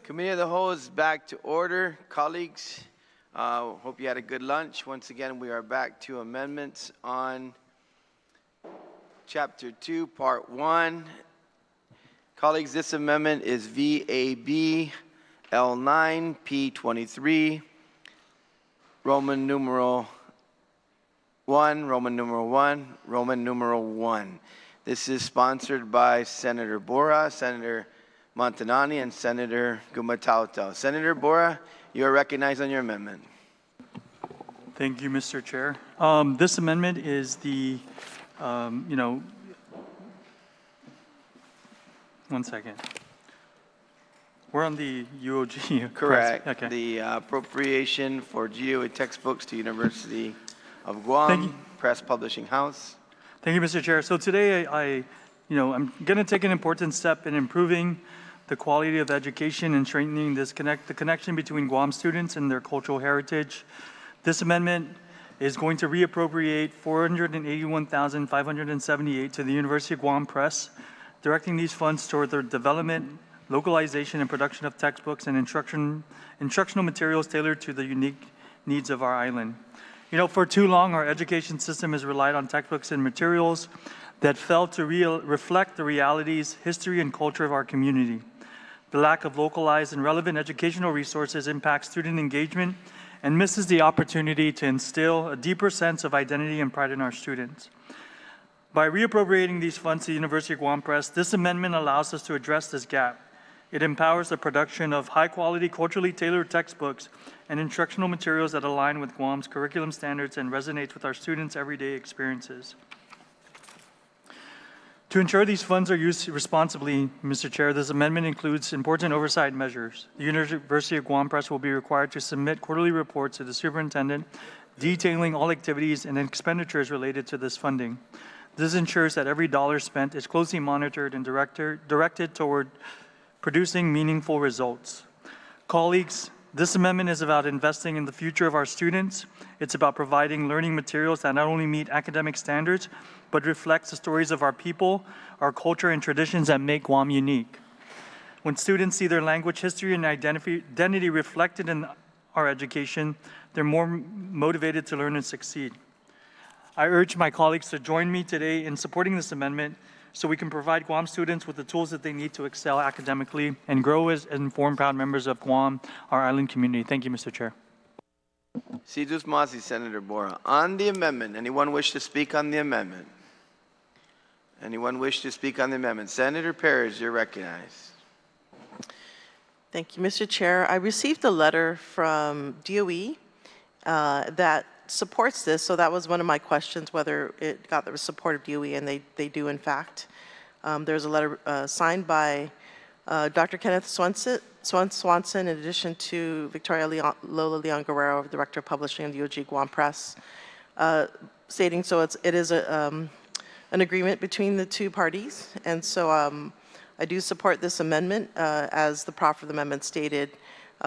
Committee of the Whole is back to order. Colleagues, hope you had a good lunch. Once again, we are back to amendments on Chapter 2, Part 1. Colleagues, this amendment is VAB L9 P23, Roman numeral 1, Roman numeral 1, Roman numeral 1. This is sponsored by Senator Borah, Senator Montanani, and Senator Gumatauto. Senator Borah, you are recognized on your amendment. Thank you, Mr. Chair. This amendment is the, one second. We're on the UOG. Correct. Okay. The appropriation for GOA textbooks to University of Guam, Press Publishing House. Thank you, Mr. Chair. So today I'm going to take an important step in improving the quality of education and strengthening the connection between Guam students and their cultural heritage. This amendment is going to reappropriate $481,578 to the University of Guam Press, directing these funds toward their development, localization, and production of textbooks and instructional materials tailored to the unique needs of our island. For too long, our education system has relied on textbooks and materials that failed to reflect the realities, history, and culture of our community. The lack of localized and relevant educational resources impacts student engagement and misses the opportunity to instill a deeper sense of identity and pride in our students. By reappropriating these funds to the University of Guam Press, this amendment allows us to address this gap. It empowers the production of high-quality, culturally tailored textbooks and instructional materials that align with Guam's curriculum standards and resonates with our students' everyday experiences. To ensure these funds are used responsibly, Mr. Chair, this amendment includes important oversight measures. The University of Guam Press will be required to submit quarterly reports to the superintendent detailing all activities and expenditures related to this funding. This ensures that every dollar spent is closely monitored and directed toward producing meaningful results. Colleagues, this amendment is about investing in the future of our students. It's about providing learning materials that not only meet academic standards, but reflects the stories of our people, our culture, and traditions that make Guam unique. When students see their language, history, and identity reflected in our education, they're more motivated to learn and succeed. I urge my colleagues to join me today in supporting this amendment so we can provide Guam students with the tools that they need to excel academically and grow as informed, proud members of Guam, our island community. Thank you, Mr. Chair. Sidus Masi, Senator Borah. On the amendment, anyone wish to speak on the amendment? Anyone wish to speak on the amendment? Senator Perez, you're recognized. Thank you, Mr. Chair. I received a letter from DOE that supports this, so that was one of my questions, whether it got the support of DOE, and they do, in fact. There's a letter signed by Dr. Kenneth Swanson, in addition to Victoria Lola Leon Guerrero, Director of Publishing of the UOG Guam Press, stating so it is an agreement between the two parties, and so I do support this amendment. As the proffered amendment stated,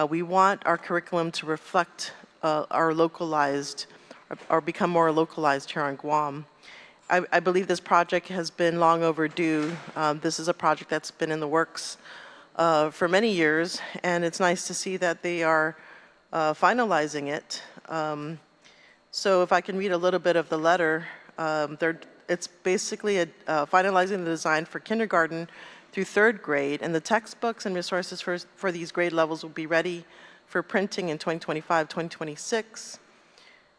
we want our curriculum to reflect our localized, or become more localized here on Guam. I believe this project has been long overdue. This is a project that's been in the works for many years, and it's nice to see that they are finalizing it. So if I can read a little bit of the letter, it's basically finalizing the design for kindergarten through third grade, and the textbooks and resources for these grade levels will be ready for printing in 2025, 2026.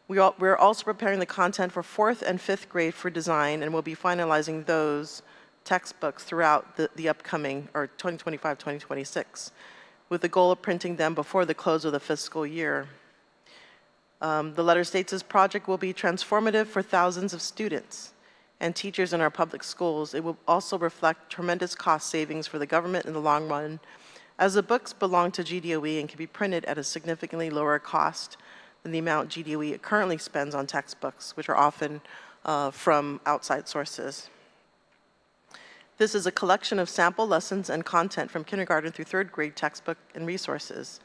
We're also preparing the content for fourth and fifth grade for design, and we'll be finalizing those textbooks throughout the upcoming, or 2025, 2026, with the goal of printing them before the close of the fiscal year. The letter states this project will be transformative for thousands of students and teachers in our public schools. It will also reflect tremendous cost savings for the government in the long run, as the books belong to GDOE and can be printed at a significantly lower cost than the amount GDOE currently spends on textbooks, which are often from outside sources. This is a collection of sample lessons and content from kindergarten through third grade textbook and resources.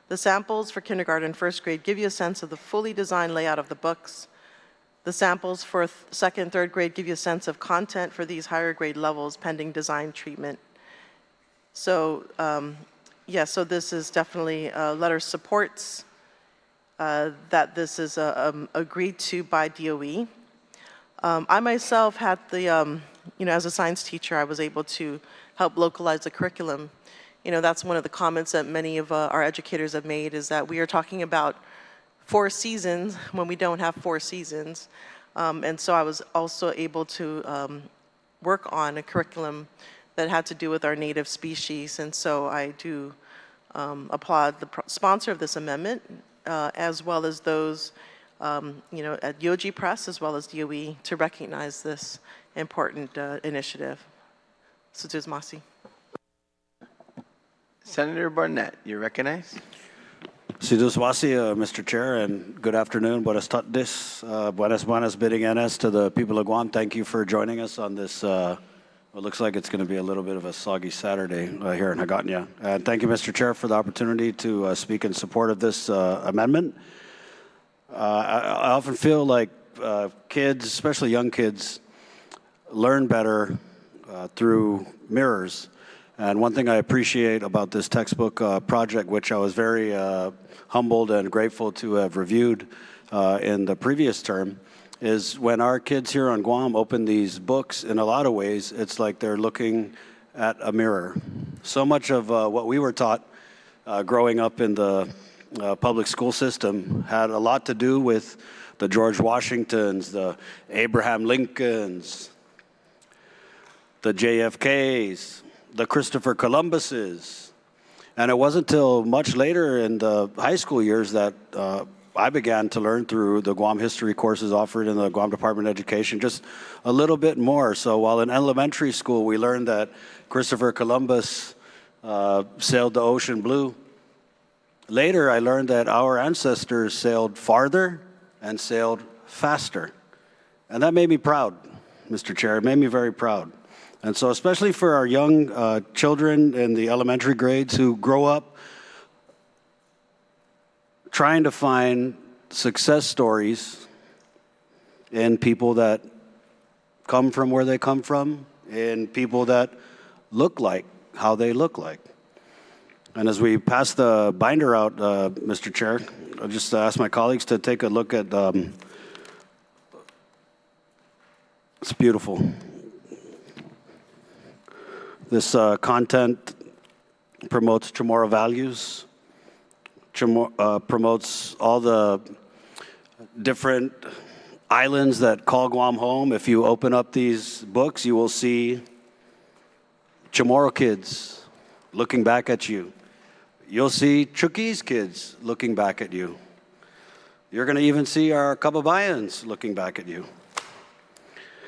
The samples for kindergarten and first grade give you a sense of the fully designed layout of the books. The samples for second and third grade give you a sense of content for these higher grade levels pending design treatment. So, Yeah, so this is definitely, letter supports that this is agreed to by DOE. I myself had the, as a science teacher, I was able to help localize the curriculum. That's one of the comments that many of our educators have made, is that we are talking about 4 seasons when we don't have 4 seasons. And so I was also able to work on a curriculum that had to do with our native species. And so I do applaud the sponsor of this amendment, as well as those, at Yogi Press, as well as DOE, to recognize this important initiative. Sutuz Masi. Senator Barnett, you're recognized. Sidus Wasi, Mr. Chair, and good afternoon. Buenas tardes, buenas biddinganas to the people of Guam. Thank you for joining us on this, it looks like it's going to be a little bit of a soggy Saturday here in Hagåtña. And thank you, Mr. Chair, for the opportunity to speak in support of this amendment. I often feel like kids, especially young kids, learn better through mirrors. And one thing I appreciate about this textbook project, which I was very humbled and grateful to have reviewed in the previous term, is when our kids here on Guam open these books, in a lot of ways, it's like they're looking at a mirror. So much of what we were taught growing up in the public school system had a lot to do with the George Washingtons, the Abraham Lincolns, the JFKs, the Christopher Columbuses. And it wasn't until much later in the high school years that I began to learn through the Guam history courses offered in the Guam Department of Education just a little bit more. So while in elementary school we learned that Christopher Columbus sailed the ocean blue, later I learned that our ancestors sailed farther and sailed faster. And that made me proud, Mr. Chair. It made me very proud. And so especially for our young children in the elementary grades who grow up trying to find success stories in people that come from where they come from, in people that look like how they look like. And as we pass the binder out, Mr. Chair, I'll just ask my colleagues to take a look at, it's beautiful. This content promotes Chamorro values, promotes all the different islands that call Guam home. If you open up these books, you will see Chamorro kids looking back at you. You'll see Chuukese kids looking back at you. You're going to even see our Kababayans looking back at you.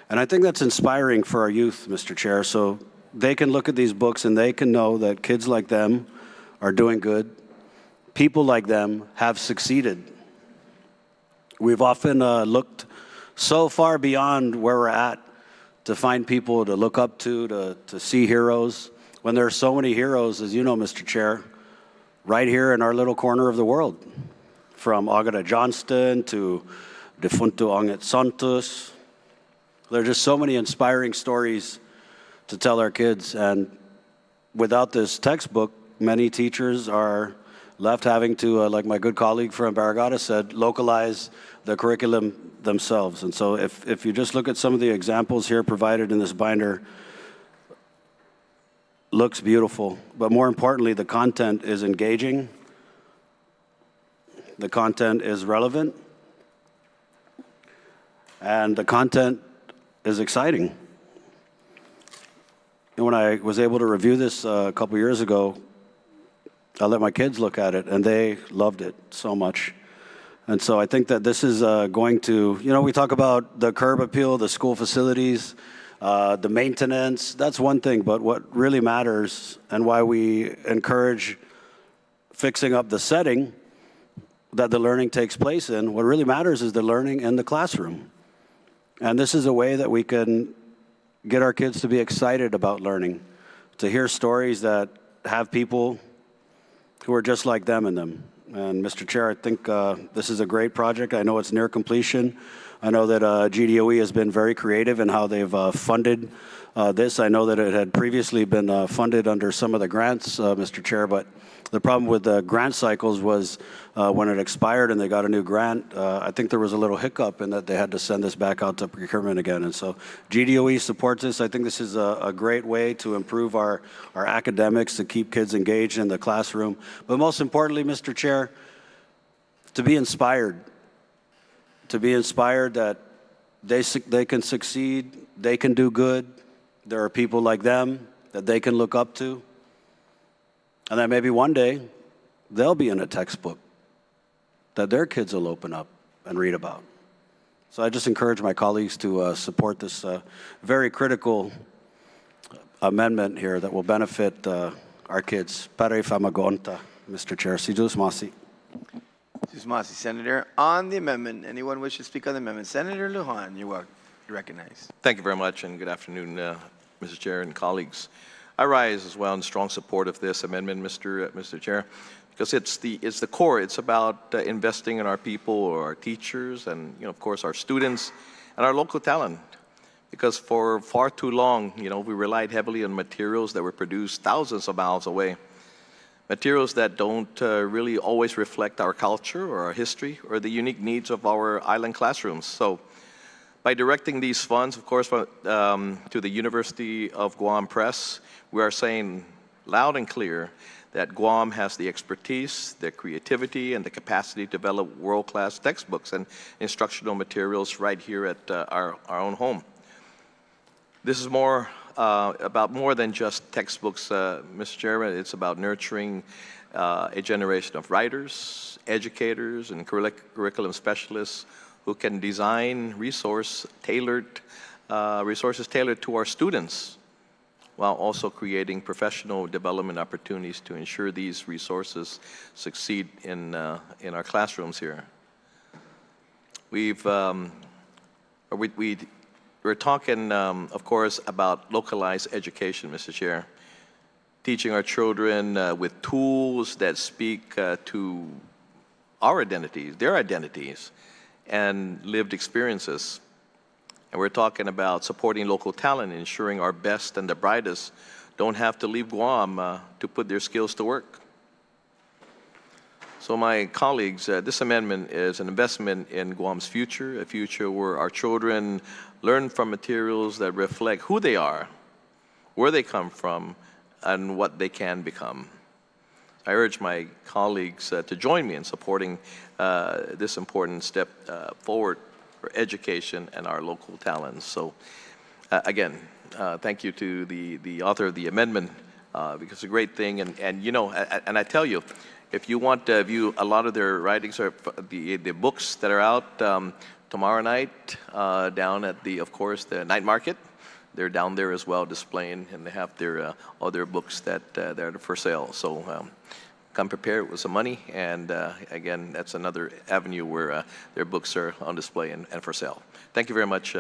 And I think that's inspiring for our youth, Mr. Chair, so they can look at these books and they can know that kids like them are doing good. People like them have succeeded. We've often looked so far beyond where we're at to find people to look up to see heroes, when there are so many heroes, as you know, Mr. Chair, right here in our little corner of the world, from Agata Johnston to Defunto Anget Santos. There are just so many inspiring stories to tell our kids, and without this textbook, many teachers are left having to, like my good colleague from Barragata said, localize the curriculum themselves. And so if you just look at some of the examples here provided in this binder, looks beautiful, but more importantly, the content is engaging, the content is relevant, and the content is exciting. And when I was able to review this a couple years ago, I let my kids look at it, and they loved it so much. And so I think that this is going to, we talk about the curb appeal, the school facilities, the maintenance, that's one thing, but what really matters and why we encourage fixing up the setting that the learning takes place in, what really matters is the learning in the classroom. And this is a way that we can get our kids to be excited about learning, to hear stories that have people who are just like them in them. And Mr. Chair, I think this is a great project. I know it's near completion. I know that GDOE has been very creative in how they've funded this. I know that it had previously been funded under some of the grants, Mr. Chair, but the problem with the grant cycles was when it expired and they got a new grant, I think there was a little hiccup in that they had to send this back out to procurement again. And so GDOE supports this. I think this is a great way to improve our academics, to keep kids engaged in the classroom. But most importantly, Mr. Chair, to be inspired that they can succeed, they can do good. There are people like them that they can look up to. And that maybe one day they'll be in a textbook that their kids will open up and read about. So I just encourage my colleagues to support this very critical amendment here that will benefit our kids. Pare famagonta, Mr. Chair. Sidus Masi. Sidus Masi. Senator, on the amendment, anyone wish to speak on the amendment? Senator Guåhan, you're recognized. Thank you very much, and good afternoon, Mr. Chair and colleagues. I rise as well in strong support of this amendment, Mr. Chair, because it's the core. It's about investing in our people, or our teachers, and of course our students and our local talent. Because for far too long, we relied heavily on materials that were produced thousands of miles away, materials that don't really always reflect our culture or our history or the unique needs of our island classrooms. So, by directing these funds, of course, to the University of Guam Press, we are saying loud and clear that Guam has the expertise, the creativity, and the capacity to develop world-class textbooks and instructional materials right here at our own home. This is about more than just textbooks, Mr. Chairman. It's about nurturing a generation of writers, educators, and curriculum specialists who can design resources tailored to our students, while also creating professional development opportunities to ensure these resources succeed in our classrooms here. We're talking, of course, about localized education, Mr. Chair, teaching our children with tools that speak to our identities, their identities, and lived experiences. And we're talking about supporting local talent, ensuring our best and the brightest don't have to leave Guam to put their skills to work. So my colleagues, this amendment is an investment in Guam's future, a future where our children learn from materials that reflect who they are, where they come from, and what they can become. I urge my colleagues to join me in supporting this important step forward for education and our local talents. So again, thank you to the author of the amendment, because it's a great thing. And I tell you, if you want to view a lot of their writings or the books that are out tomorrow night down at of course, the night market, they're down there as well displaying, and they have their other books that are for sale. So come prepared with some money, and again, that's another avenue where their books are on display and for sale. Thank you very much,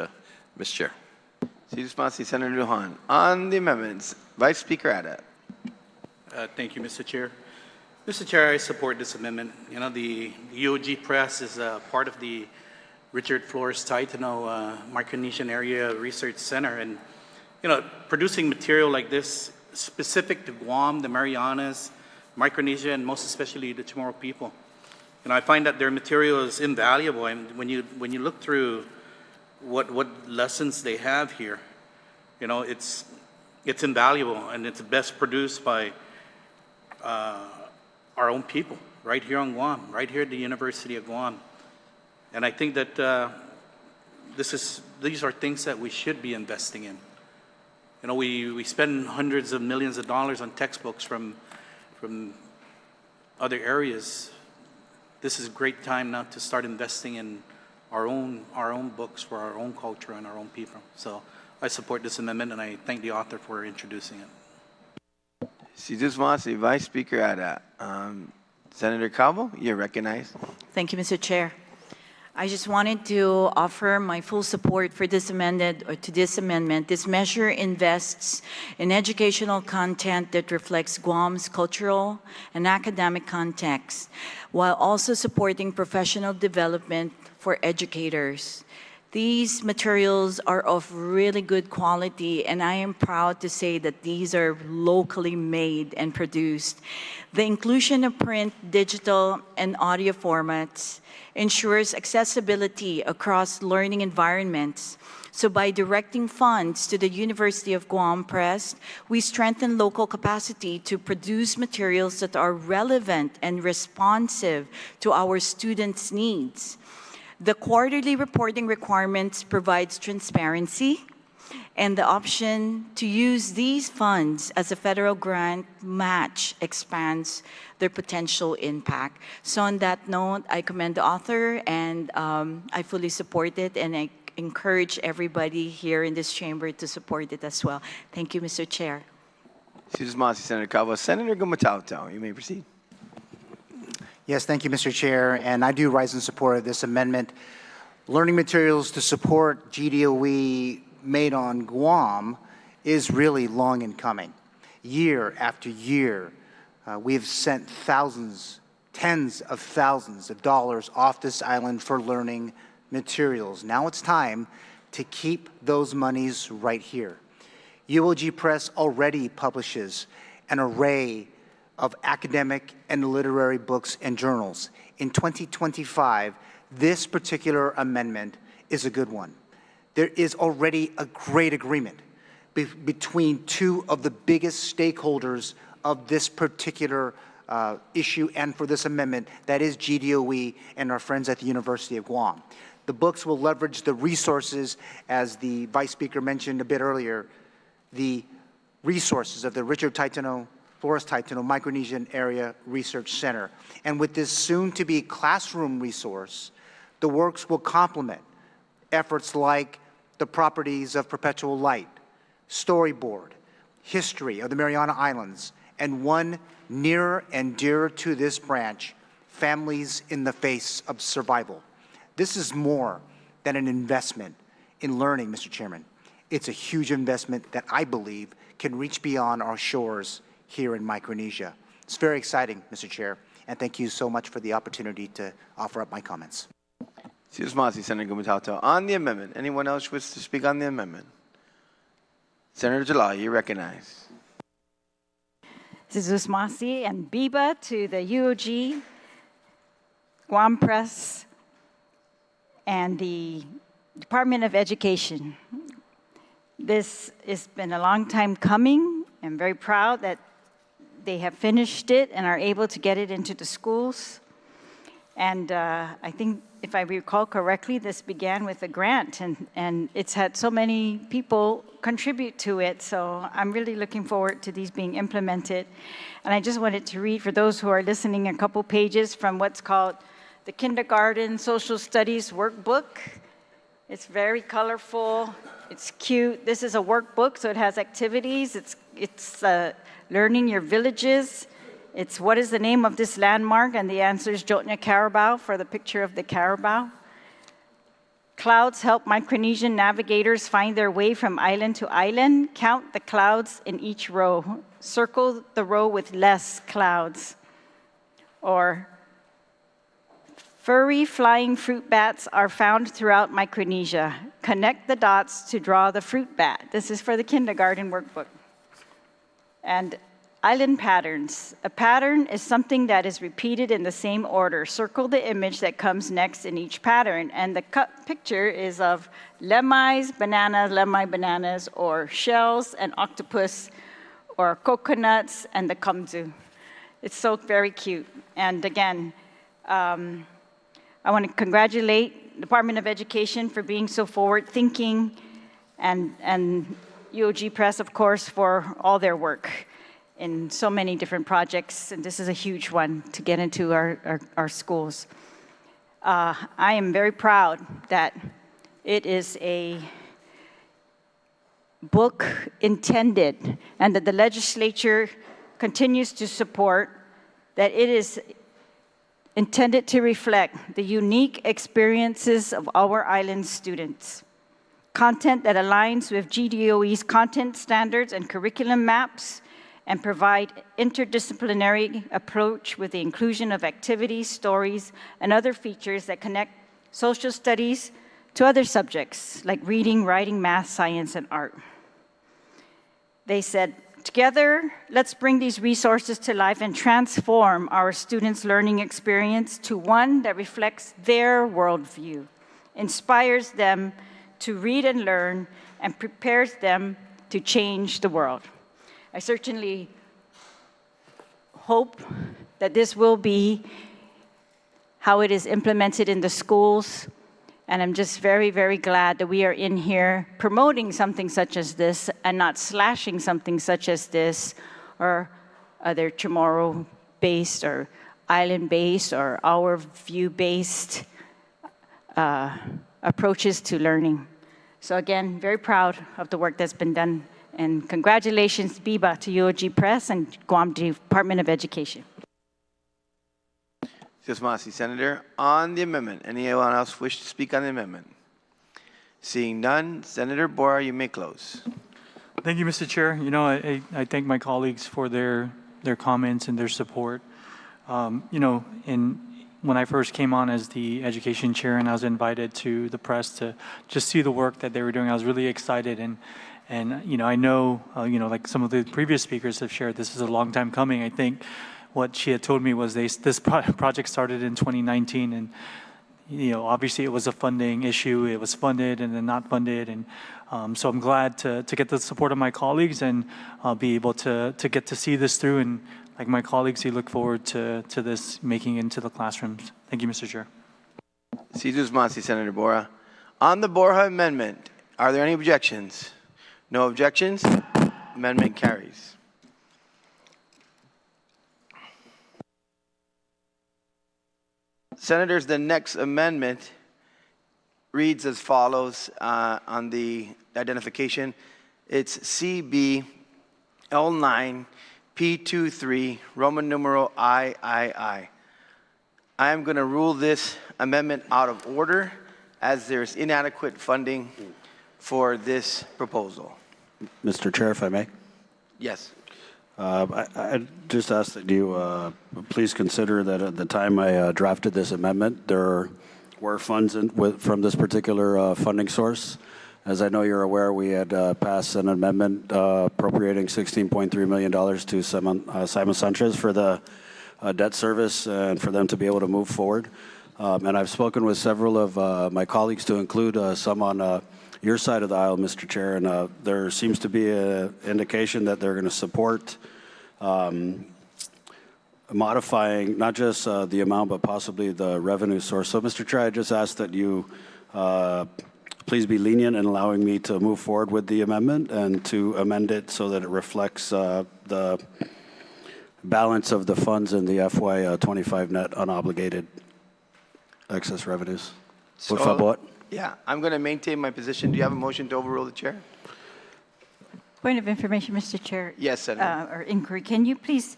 Mr. Chair. Sidus Masi. Senator Guåhan. On the amendments, Vice Speaker Ada. Thank you, Mr. Chair. Mr. Chair, I support this amendment. The UOG Press is part of the Richard Flores Taitano Micronesian Area Research Center, and producing material like this specific to Guam, the Marianas, Micronesia, and most especially the Chamorro people. I find that their material is invaluable. And when you look through what lessons they have here, it's invaluable, and it's best produced by our own people right here on Guam, right here at the University of Guam. And I think that these are things that we should be investing in. We spend hundreds of millions of dollars on textbooks from other areas. This is a great time now to start investing in our own books for our own culture and our own people. So I support this amendment, and I thank the author for introducing it. Sidus Masi. Vice Speaker Ada. Senator Cabo, you're recognized. Thank you, Mr. Chair. I just wanted to offer my full support for this amendment. This measure invests in educational content that reflects Guam's cultural and academic context, while also supporting professional development for educators. These materials are of really good quality, and I am proud to say that these are locally made and produced. The inclusion of print, digital, and audio formats ensures accessibility across learning environments. So by directing funds to the University of Guam Press, we strengthen local capacity to produce materials that are relevant and responsive to our students' needs. The quarterly reporting requirements provides transparency, and the option to use these funds as a federal grant match expands their potential impact. So on that note, I commend the author, and I fully support it, and I encourage everybody here in this chamber to support it as well. Thank you, Mr. Chair. Senator Cabo. Senator Gumatauto, you may proceed. Yes, thank you, Mr. Chair, and I do rise in support of this amendment. Learning materials to support GDOE made on Guam is really long in coming. Year after year, we have sent thousands, tens of thousands of dollars off this island for learning materials. Now it's time to keep those monies right here. UOG Press already publishes an array of academic and literary books and journals. In 2025, this particular amendment is a good one. There is already a great agreement between two of the biggest stakeholders of this particular issue and for this amendment, that is GDOE and our friends at the University of Guam. The books will leverage the resources, as the Vice Speaker mentioned a bit earlier, the resources of the Richard Taitano, Flores Taitano Micronesian Area Research Center. And with this soon-to-be classroom resource, the works will complement efforts like the properties of perpetual light, storyboard, history of the Mariana Islands, and one nearer and dearer to this branch, families in the face of survival. This is more than an investment in learning, Mr. Chairman. It's a huge investment that I believe can reach beyond our shores here in Micronesia. It's very exciting, Mr. Chair, and thank you so much for the opportunity to offer up my comments. Senator Gumatauto. On the amendment, anyone else wish to speak on the amendment? Senator Jalal, you recognize. Zuzmasi and Biba to the UOG, Guam Press, and the Department of Education. This has been a long time coming. I'm very proud that they have finished it and are able to get it into the schools. And I think, if I recall correctly, this began with a grant, and it's had so many people contribute to it. So I'm really looking forward to these being implemented. And I just wanted to read, for those who are listening, a couple pages from what's called the Kindergarten Social Studies Workbook. It's very colorful. It's cute. This is a workbook, so it has activities. It's learning your villages. It's what is the name of this landmark, and the answer is Jotnya Carabao for the picture of the carabao. Clouds help Micronesian navigators find their way from island to island. Count the clouds in each row. Circle the row with less clouds. Or furry flying fruit bats are found throughout Micronesia. Connect the dots to draw the fruit bat. This is for the kindergarten workbook. And island patterns. A pattern is something that is repeated in the same order. Circle the image that comes next in each pattern. And the picture is of lemais, bananas, or shells and octopus, or coconuts and the kumzu. It's so very cute. And again, I want to congratulate the Department of Education for being so forward-thinking, and UOG Press, of course, for all their work in so many different projects, and this is a huge one to get into our schools. I am very proud that it is a book intended, and that the legislature continues to support, that it is intended to reflect the unique experiences of our island students. Content that aligns with GDOE's content standards and curriculum maps, and provide interdisciplinary approach with the inclusion of activities, stories, and other features that connect social studies to other subjects like reading, writing, math, science, and art. They said, together, let's bring these resources to life and transform our students' learning experience to one that reflects their worldview, inspires them to read and learn, and prepares them to change the world. I certainly hope that this will be how it is implemented in the schools. And I'm just very, very glad that we are in here promoting something such as this and not slashing something such as this or other tomorrow-based or island-based or our view-based approaches to learning. So again, very proud of the work that's been done. And congratulations, BIBA, to UOG Press and Guam Department of Education. Senator, on the amendment, anyone else wish to speak on the amendment? Seeing none, Senator Borah, you may close. Thank you, Mr. Chair. You know, I thank my colleagues for their comments and their support. You know, when I first came on as the education chair and I was invited to the press to just see the work that they were doing, I was really excited. And you know, I know, you know, like some of the previous speakers have shared, this is a long time coming. I think what she had told me was this project started in 2019, and you know, obviously it was a funding issue. It was funded and then not funded, and so I'm glad to get the support of my colleagues and be able to get to see this through. And like my colleagues, we look forward to this making it into the classrooms. Thank you, Mr. Chair. Senator Borah. On the Borah amendment, are there any objections? No objections. Amendment carries. Senators, the next amendment reads as follows on the identification. It's CB L9 P23 Roman numeral III. I am going to rule this amendment out of order as there's inadequate funding for this proposal. Mr. Chair, if I may. Yes. I just ask that you please consider that at the time I drafted this amendment, there were funds from this particular funding source. As I know you're aware, we had passed an amendment appropriating $16.3 million to Simon Sanchez for the debt service and for them to be able to move forward. And I've spoken with several of my colleagues to include some on your side of the aisle, Mr. Chair, and there seems to be an indication that they're going to support modifying not just the amount, but possibly the revenue source. So, Mr. Chair, I just ask that you please be lenient in allowing me to move forward with the amendment and to amend it so that it reflects the balance of the funds in the FY25 net unobligated excess revenues. Por favor. Yeah, I'm going to maintain my position. Do you have a motion to overrule the chair? Point of information, Mr. Chair. Yes, Senator. Or inquiry. Can you please,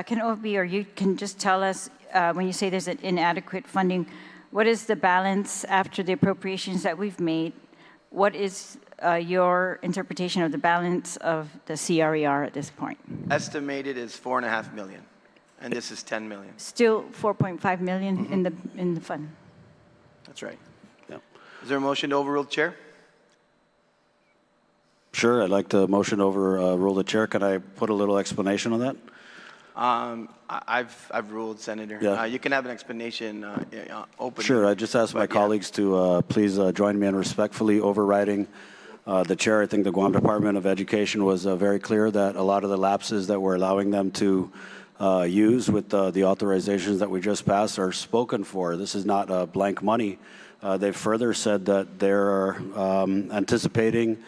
can OB or you can just tell us, when you say there's an inadequate funding, what is the balance after the appropriations that we've made? What is your interpretation of the balance of the CRER at this point? Estimated is $4.5 million, and this is $10 million. Still 4.5 million in the fund. That's right. Is there a motion to overrule the chair? Sure, I'd like to motion to overrule the chair. Can I put a little explanation on that? I've ruled, Senator. Yeah. You can have an explanation open. Sure, I just asked my colleagues to please join me in respectfully overriding the chair. I think the Guam Department of Education was very clear that a lot of the lapses that we're allowing them to use with the authorizations that we just passed are spoken for. This is not blank money. They've further said that they're anticipating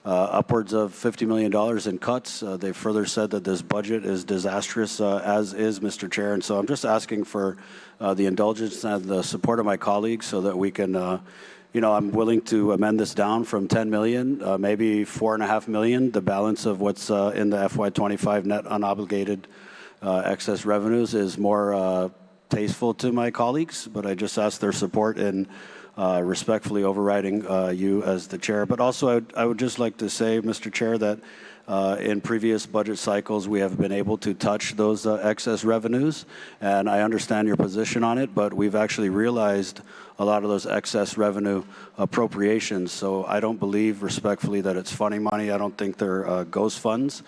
upwards of $50 million in cuts. They've further said that this budget is disastrous, as is, Mr. Chair. And so I'm just asking for the indulgence and the support of my colleagues so that we can, you know, I'm willing to amend this down from 10 million, maybe 4.5 million, the balance of what's in the FY25 net unobligated excess revenues is more tasteful to my colleagues, but I just ask their support in respectfully overriding you as the chair. But also, I would just like to say, Mr. Chair, that in previous budget cycles, we have been able to touch those excess revenues, and I understand your position on it, but we've actually realized a lot of those excess revenue appropriations. So I don't believe respectfully that it's funny money. I don't think they're ghost funds.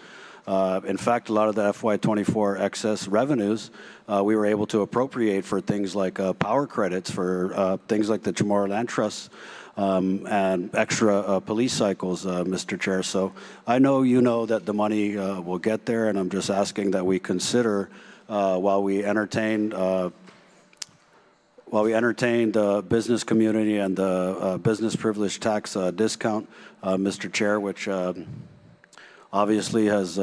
In fact, a lot of the FY24 excess revenues we were able to appropriate for things like power credits, for things like the Chamorro Land Trust, and extra police cycles, Mr. Chair. So I know you know that the money will get there, and I'm just asking that we consider while we entertain the business community and the business privilege tax discount, Mr. Chair, which obviously has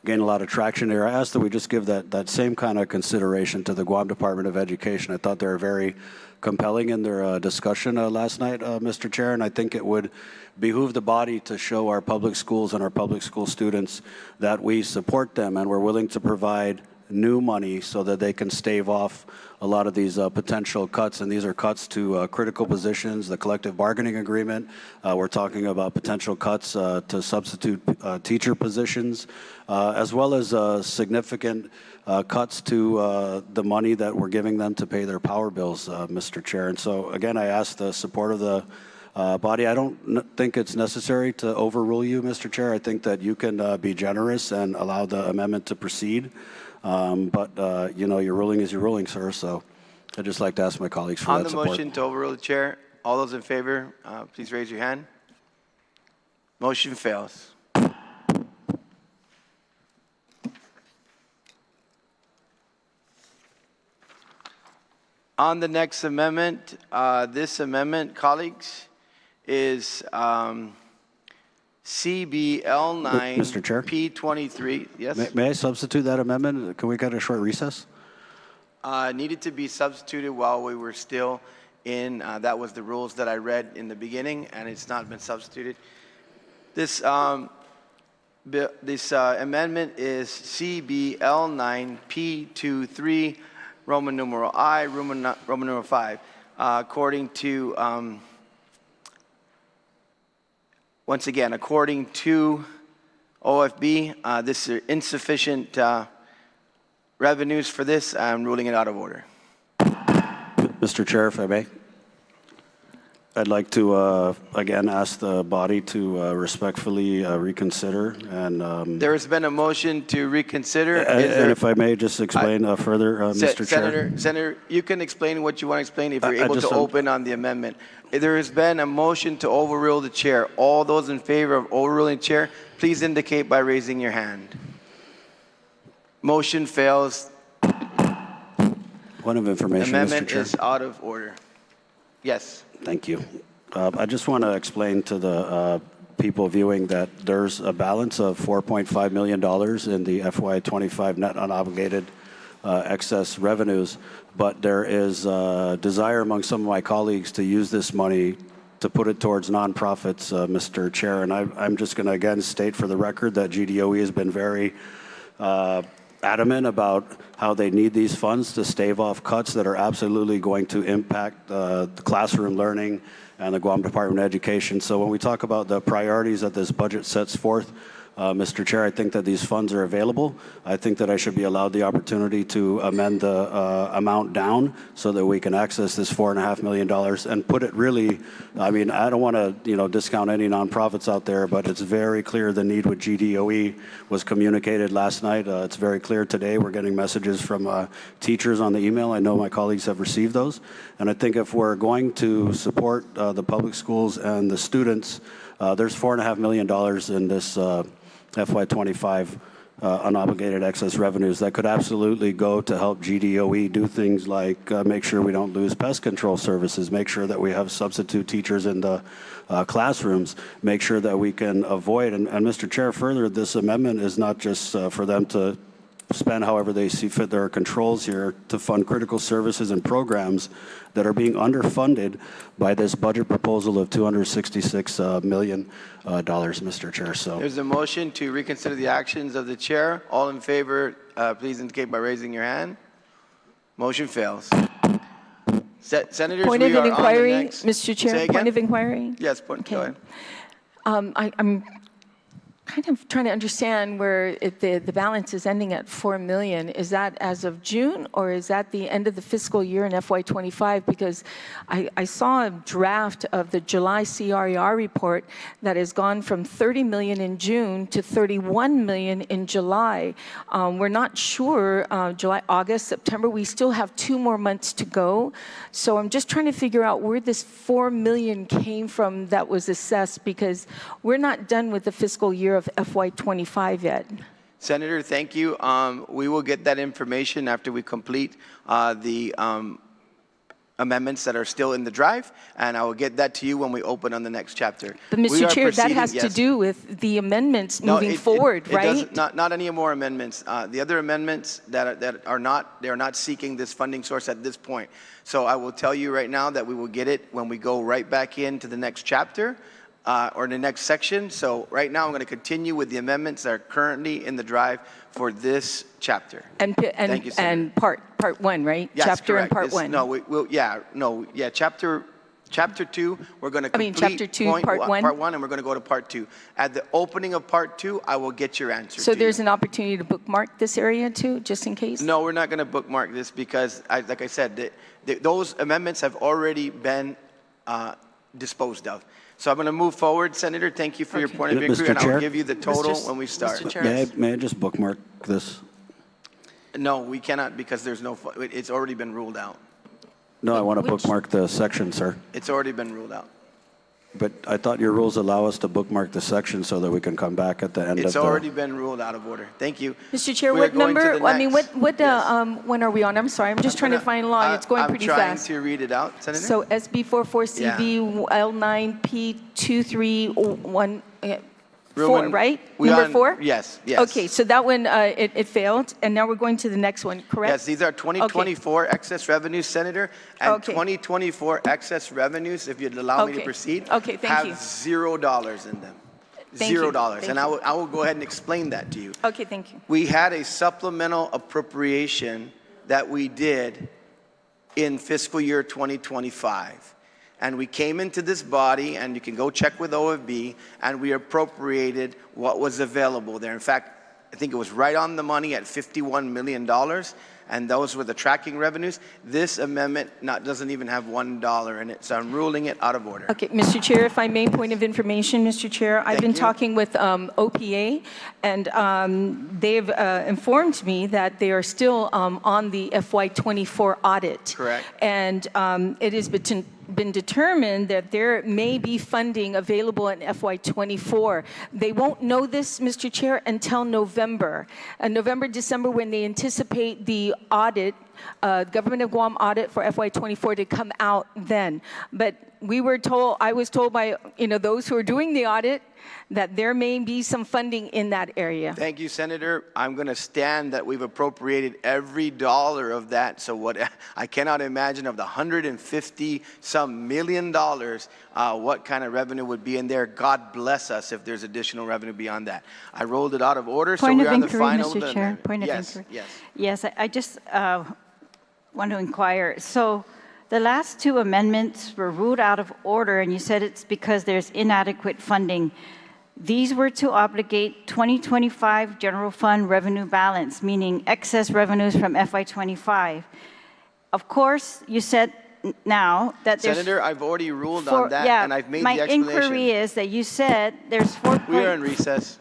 gained a lot of traction here. I asked that we just give that same kind of consideration to the Guam Department of Education. I thought they were very compelling in their discussion last night, Mr. Chair, and I think it would behoove the body to show our public schools and our public school students that we support them and we're willing to provide new money so that they can stave off a lot of these potential cuts, and these are cuts to critical positions, the collective bargaining agreement. We're talking about potential cuts to substitute teacher positions, as well as significant cuts to the money that we're giving them to pay their power bills, Mr. Chair. And so, again, I ask the support of the body. I don't think it's necessary to overrule you, Mr. Chair. I think that you can be generous and allow the amendment to proceed. But, you know, your ruling is your ruling, sir, so I'd just like to ask my colleagues for that support. On the motion to overrule the chair, all those in favor, please raise your hand. Motion fails. On the next amendment, this amendment, colleagues, is CBL9 Mr. Chair? P23. Yes? May I substitute that amendment? Can we get a short recess? Needed to be substituted while we were still in, that was the rules that I read in the beginning, and it's not been substituted. This amendment is CBL9 P23, Roman numeral I, Roman numeral 5, according to, once again, according to OFB, this is insufficient revenues for this. I'm ruling it out of order. Mr. Chair, if I may, I'd like to again ask the body to respectfully reconsider. And there has been a motion to reconsider. And if I may just explain further, Mr. Chair. Senator, you can explain what you want to explain if you're able to open on the amendment. There has been a motion to overrule the chair. All those in favor of overruling the chair, please indicate by raising your hand. Motion fails. Point of information, Amendment Mr. Chair. is out of order. Yes. Thank you. I just want to explain to the people viewing that there's a balance of $4.5 million in the FY25 net unobligated excess revenues, but there is a desire among some of my colleagues to use this money to put it towards nonprofits, Mr. Chair. And I'm just going to again state for the record that GDOE has been very adamant about how they need these funds to stave off cuts that are absolutely going to impact the classroom learning and the Guam Department of Education. So when we talk about the priorities that this budget sets forth, Mr. Chair, I think that these funds are available. I think that I should be allowed the opportunity to amend the amount down so that we can access this $4.5 million and put it really, I mean, I don't want to, discount any nonprofits out there, but it's very clear the need with GDOE was communicated last night. It's very clear today. We're getting messages from teachers on the email. I know my colleagues have received those. And I think if we're going to support the public schools and the students, there's $4.5 million in this FY25 unobligated excess revenues that could absolutely go to help GDOE do things like make sure we don't lose pest control services, make sure that we have substitute teachers in the classrooms, make sure that we can avoid, and Mr. Chair, further, this amendment is not just for them to spend however they see fit. There are controls here to fund critical services and programs that are being underfunded by this budget proposal of $266 million, Mr. Chair. So there's a motion to reconsider the actions of the chair. All in favor, please indicate by raising your hand. Motion fails. Senators, Point we of are on the inquiry, next. Mr. Say Chair, again? point of inquiry. Yes, go Okay. ahead. I'm kind of trying to understand where the balance is ending at 4 million. Is that as of June, or is that the end of the fiscal year in FY25? Because I saw a draft of the July CRER report that has gone from 30 million in June to 31 million in July. We're not sure, July, August, September, we still have 2 more months to go. So I'm just trying to figure out where this 4 million came from that was assessed, because we're not done with the fiscal year of FY25 yet. Senator, thank you. We will get that information after we complete the amendments that are still in the drive, and I will get that to you when we open on the next chapter. But We Mr. are Chair, that proceeding- has to yes. do with the amendments No, moving forward, it right? doesn't- Not any more amendments. The other amendments that are not, they're not seeking this funding source at this point. So I will tell you right now that we will get it when we go right back into the next chapter. Or the next section. So right now I'm going to continue with the amendments that are currently in the drive for this chapter. And Thank you, Senator. and part 1, right? Yes, Chapter correct. and part This- 1. No, chapter 2, we're going to complete chapter 2, point part 1? Part 1, and we're going to go to part 2. At the opening of part 2, I will get your answer So to there's you. an opportunity to bookmark this area too, just in case? No, we're not going to bookmark this because, like I said, those amendments have already been disposed of. So I'm going to move forward, Senator. Thank you for your point of Mr. victory, and Chair? I'll give you the total Mr. when we start. Mr. Chair. May I just bookmark this? No, we cannot because there's no, it's already been ruled out. No, I want to Which- bookmark the section, sir. It's already been ruled out. But I thought your rules allow us to bookmark the section so that we can come back at the end of It's the... already been ruled out of order. Thank you. Mr. Chair, We are what going to number, the I mean, next. what, Yes. when are we on? I'm sorry, I'm just trying to find along. It's going pretty I'm fast. trying to read it out, Senator. So SB 44CB L9 P231, 4, Roman- right? we Number on- 4? Yes, yes. Okay, so that one, it failed, and now we're going to the next one, correct? Yes, these are 2024 excess revenues, Senator, and Okay. 2024 excess revenues, if you'd allow me to Okay. proceed, Okay, thank you. have $0 in them. Thank you. $0. Thank And you. I will go ahead and explain that to you. Okay, thank you. We had a supplemental appropriation that we did in fiscal year 2025. And we came into this body, and you can go check with OFB, and we appropriated what was available there. In fact, I think it was right on the money at $51 million, and those were the tracking revenues. This amendment doesn't even have $1 in it, so I'm ruling it out of order. Okay, Mr. Chair, if I may, point of information, Mr. Chair. I've Thank been you. talking with OPA, and they've informed me that they are still on the FY24 audit. Correct. And it has been determined that there may be funding available in FY24. They won't know this, Mr. Chair, until November. November, December, when they anticipate the audit, Government of Guam audit for FY24 to come out then. But I was told by those who are doing the audit that there may be some funding in that area. Thank you, Senator. I'm going to stand that we've appropriated every dollar of that. So I cannot imagine of the $150-some million, what kind of revenue would be in there. God bless us if there's additional revenue beyond that. I rolled it out of order, so Point we of are on the inquiry, final. Mr. Chair. Point of Yes, inquiry. yes. Yes, I just want to inquire. So the last 2 amendments were ruled out of order, and you said it's because there's inadequate funding. These were to obligate 2025 general fund revenue balance, meaning excess revenues from FY25. Of course, you said now that there's... Senator, I've already ruled on that, and I've made the My explanation. inquiry is that you said there's 4. We are in recess.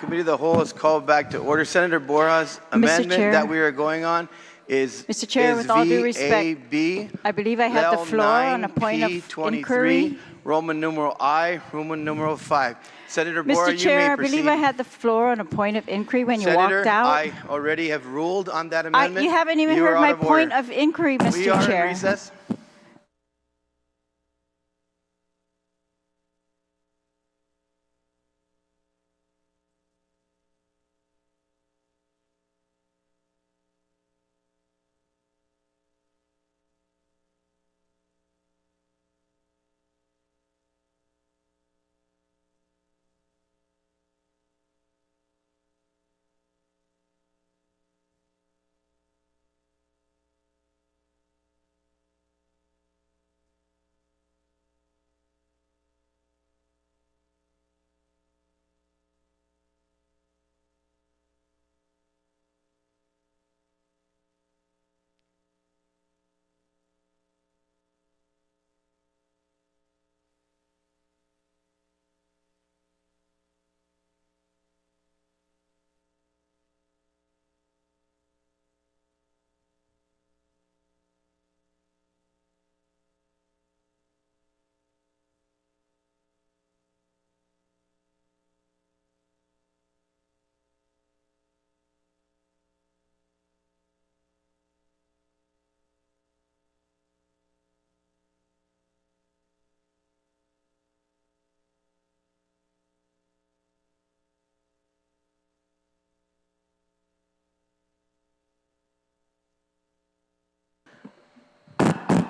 Committee of the Whole is called back to order. Senator Borja's amendment Chair. that we are going on is Mr. Chair, is with all due respect, VAB I believe I have the floor on a point of L9P23, inquiry. Roman numeral I, Roman numeral 5. Senator Borja, Mr. you Chair, may I proceed. believe I had the floor on a point of inquiry when you Senator, walked out. I already have ruled on that amendment. You haven't even You are heard out my of order. point of inquiry, Mr. We are Chair. in recess.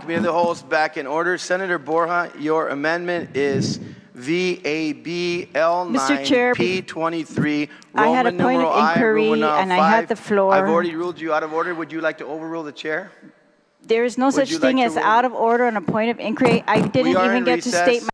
Committee of the Whole is back in order. Senator Borja, your amendment is VAB Mr. Chair, L9P23, I had a Roman point of numeral I, inquiry, Roman numeral and I had 5. the floor. I've already ruled you out of order. Would you like to overrule the chair? There is no Would such you thing like as to roll- out of order on a point of inquiry. I didn't are even in get to recess. state my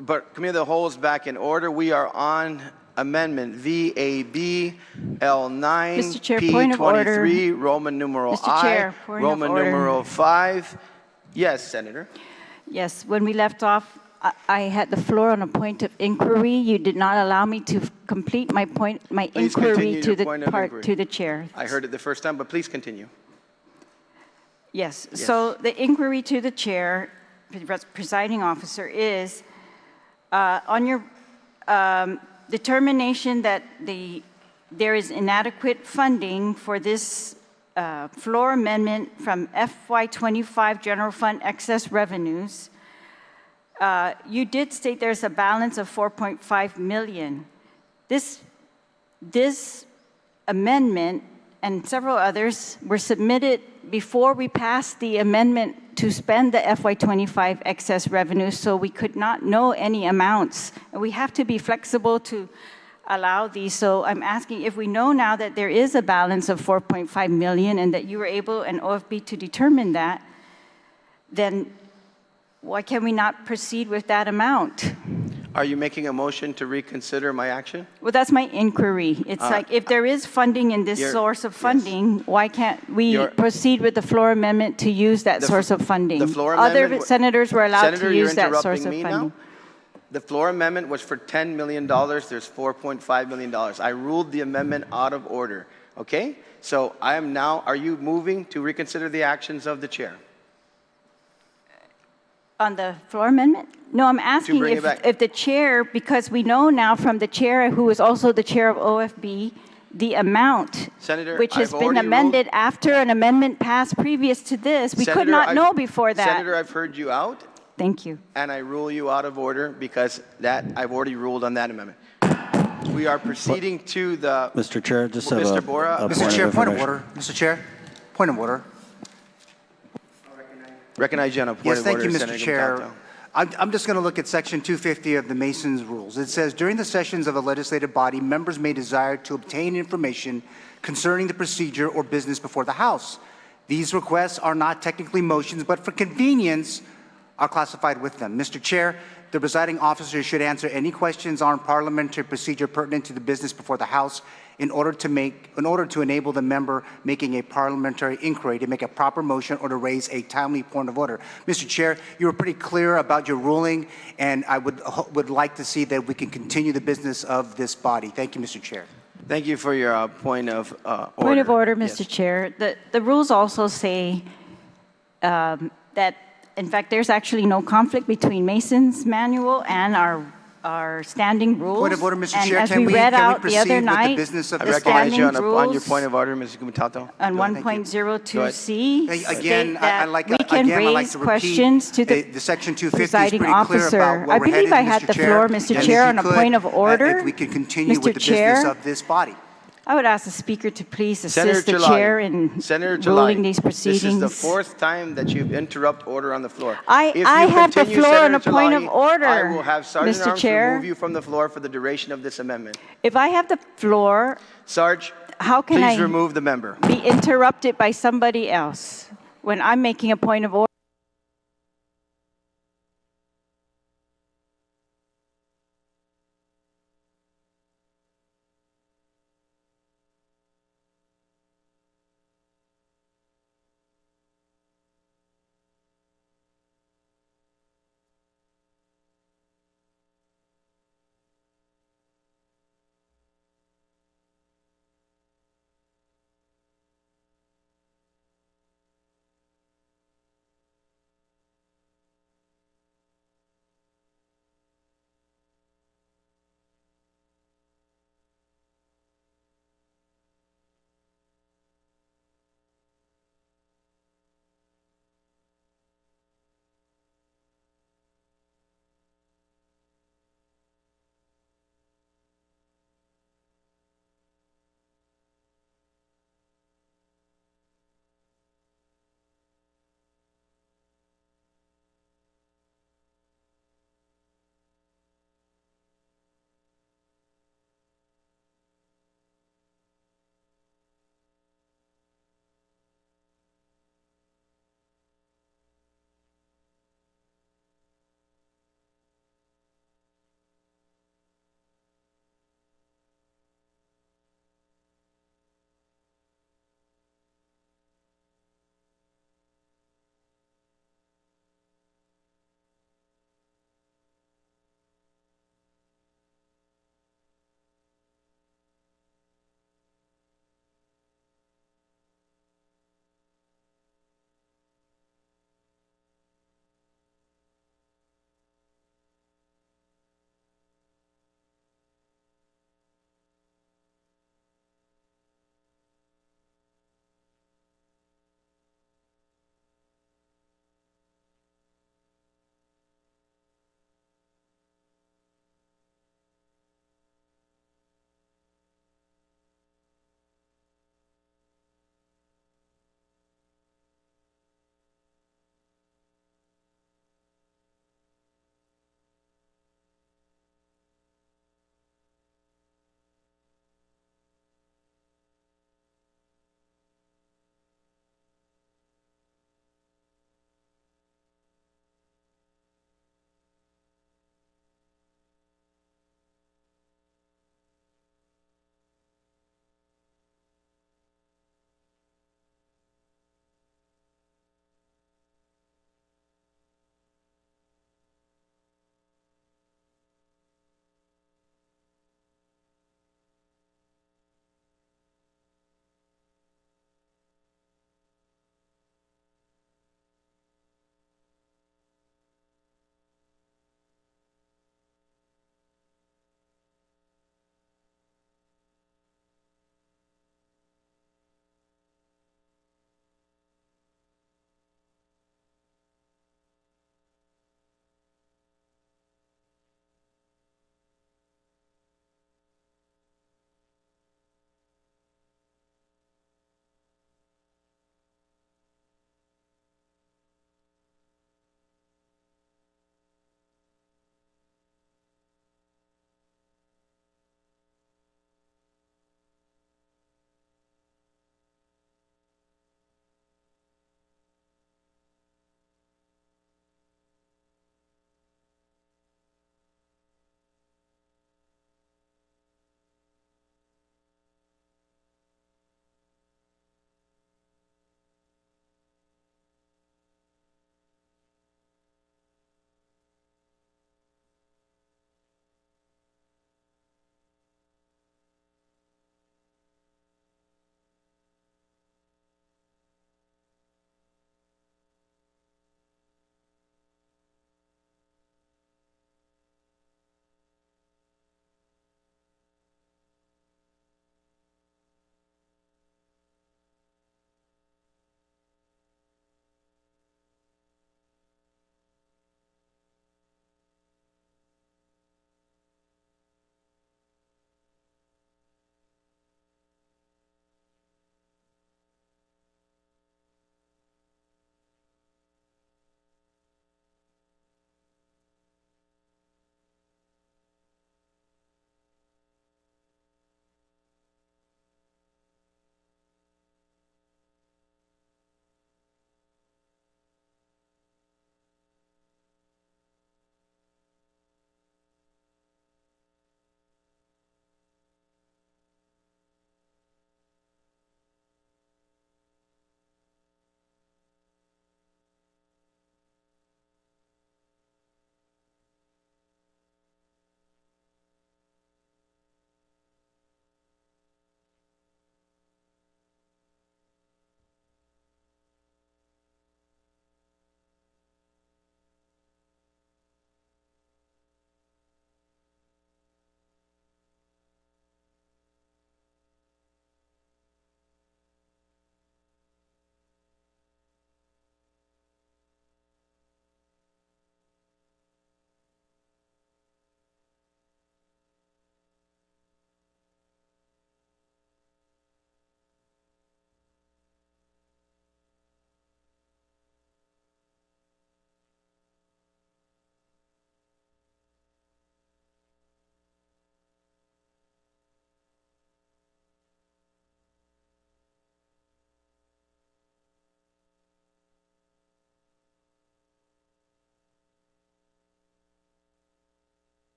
but Committee of the Whole is back in order. We are on Amendment VAB L9 Mr. Chair, point of order. P23 Roman numeral Mr. I Chair, point of Roman order. numeral 5. Yes, Senator. Yes, when we left off, I had the floor on a point of inquiry. You did not allow me to complete my Please inquiry continue to your the point of inquiry. to the chair. I heard it the first time, but please continue. Yes, so the inquiry to the chair, presiding officer, is on your determination that there is inadequate funding for this floor amendment from FY25 general fund excess revenues. You did state there's a balance of 4.5 million. This amendment and several others were submitted before we passed the amendment to spend the FY25 excess revenue, so we could not know any amounts. And we have to be flexible to allow these. So I'm asking, if we know now that there is a balance of 4.5 million and that you were able, and OFB, to determine that, then why can we not proceed with that amount? Are you making a motion to reconsider my action? Well, that's my inquiry. It's like, if there is funding in this source of funding, why can't we proceed with the floor amendment to use that source of funding? The floor Other amendment- senators were allowed Senator, to you're use that source interrupting of me funding. now. The floor amendment was for $10 million. There's $4.5 million. I ruled the amendment out of order. Okay? So I am now, are you moving to reconsider the actions of the chair? On the floor amendment? No, I'm asking bring it back. if the chair, because we know now from the chair, who is also the chair of OFB, the amount, Senator, which has I've been already amended after an amendment passed previous to this, we could not know before that. Senator, I've heard you out, Thank you. and I rule you out of order because I've already ruled on that amendment. We are proceeding to the... Mr. Chair, just have Mr. Bora, a Mr. Chair, point of information. order. Mr. Chair, point of order. recognize you on a point Yes, of thank order, you, Mr. Senator Chair. Gontalto. I'm just going to look at Section 250 of the Masons Rules. It says, during the sessions of a legislative body, members may desire to obtain information concerning the procedure or business before the House. These requests are not technically motions, but for convenience are classified with them. Mr. Chair, the presiding officer should answer any questions on parliamentary procedure pertinent to the business before the House in order to enable the member making a parliamentary inquiry to make a proper motion or to raise a timely point of order. Mr. Chair, you were pretty clear about your ruling, and I would like to see that we can continue the business of this body. Thank you, Mr. Chair. Thank you for your point of order. Point of order, Mr. Yes. Chair. The rules also say that, in fact, there's actually no conflict between Mason's manual and our standing rules. Point of order, Mr. And Chair. as Can we read out the proceed other with the night, business of I this recognize you standing on your rules point of order, Mr. Gontalto. on Go ahead, thank you. 1.02C Again, state that I'd like we can again, I'd like raise to repeat, questions to the Section 250 is presiding pretty clear officer. about where I we're believe headed, I had Mr. the Chair. floor, Mr. And Chair, if on you a could, point of order. If we could continue Mr. with the Chair, business of this body. I would ask the Speaker to please Senator assist the Chalabi, chair in Senator Chalabi, ruling these proceedings. This is the fourth time that you've interrupted order on the floor. I If you have the continue, floor on Senator a point of Chalabi, order, I will have Sergeant Mr. Arms Chair. remove you from the floor for the duration of this amendment. If I have the floor, Sarge, how can please I remove the member. be interrupted by somebody else when I'm making a point of order?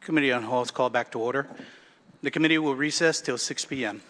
Committee on Whole is called back to order. The committee will recess till 6 p.m.